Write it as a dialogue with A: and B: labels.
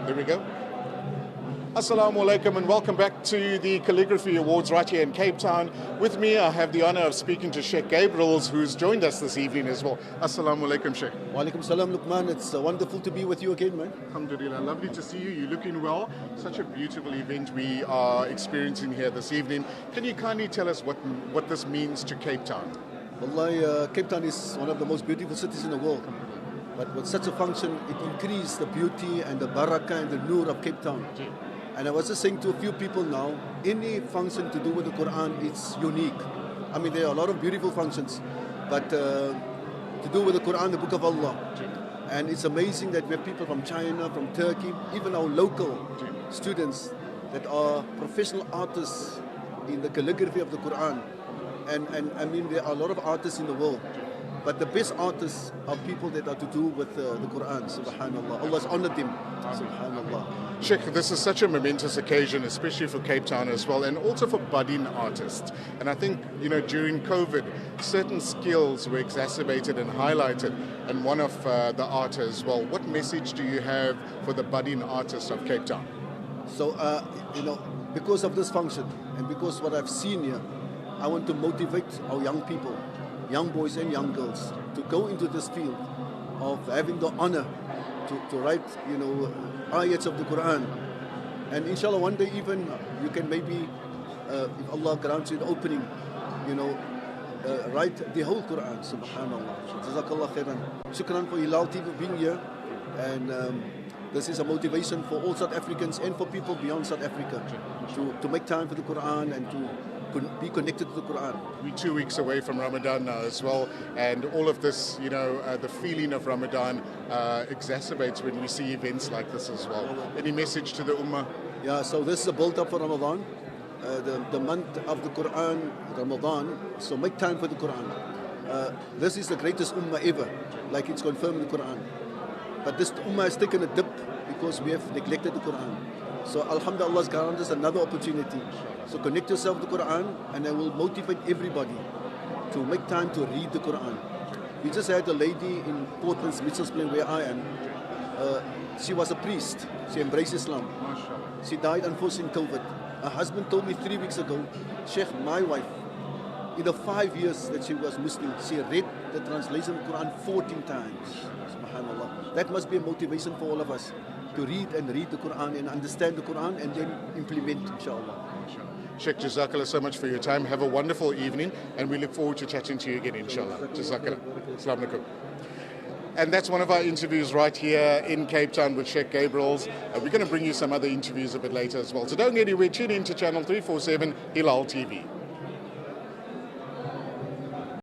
A: There we go. Assalamu alaikum and welcome back to the Calligraphy Awards right here in Cape Town. With me, I have the honor of speaking to Sheikh Gabriels, who's joined us this evening as well. Assalamu alaikum, Sheikh.
B: Wa alaikum salam, Luqman. It's wonderful to be with you again, man.
A: Alhamdulillah, lovely to see you. You're looking well. Such a beautiful event we are experiencing here this evening. Can you kindly tell us what this means to Cape Town?
B: Wallahi, Cape Town is one of the most beautiful cities in the world. But with such a function, it increased the beauty and the barakah and the nur of Cape Town. And I was just saying to a few people now, any function to do with the Quran, it's unique. I mean, there are a lot of beautiful functions, but to do with the Quran, the Book of Allah. And it's amazing that we have people from China, from Turkey, even our local students that are professional artists in the calligraphy of the Quran. And I mean, there are a lot of artists in the world. But the best artists are people that are to do with the Quran, subhanAllah. Allah has honored them, subhanAllah.
A: Sheikh, this is such a momentous occasion, especially for Cape Town as well, and also for budding artists. And I think, during COVID, certain skills were exacerbated and highlighted, and one of the art as well. What message do you have for the budding artists of Cape Town?
B: So, because of this function, and because what I've seen here, I want to motivate our young people, young boys and young girls, to go into this field of having the honor to write, ayats of the Quran. And inshallah, one day even you can maybe, if Allah grants you the opening, write the whole Quran, subhanallah. Jazakallah khairan. Shukran for Hilaal TV being here. And this is a motivation for all South Africans and for people beyond South Africa to make time for the Quran and to be connected to the Quran.
A: We're 2 weeks away from Ramadan now as well, and all of this, the feeling of Ramadan exacerbates when we see events like this as well. Any message to the Ummah?
B: Yeah, so this is a build-up for Ramadan, the month of the Quran, Ramadan, so make time for the Quran. This is the greatest Ummah ever, like it's confirmed in the Quran. But this Ummah has taken a dip because we have neglected the Quran. So Alhamdulillah, Allah has granted us another opportunity. So connect yourself to the Quran, and I will motivate everybody to make time to read the Quran. We just had a lady in Portland's Mitchell's Plain where I am. She was a priest. She embraced Islam. She died unfortunately in COVID. Her husband told me 3 weeks ago, Sheikh, my wife, in the 5 years that she was Muslim, she read the translation of the Quran 14 times. Subhanallah. That must be a motivation for all of us to read the Quran and understand the Quran and then implement, inshallah.
A: Sheikh, Jazakallah so much for your time. Have a wonderful evening, and we look forward to chatting to you again, inshallah. Jazakallah. Assalamu alaikum. And that's one of our interviews right here in Cape Town with Sheikh Gabriels. We're going to bring you some other interviews a bit later as well. So don't get anywhere. Tune in to Channel 347 Hilaal TV.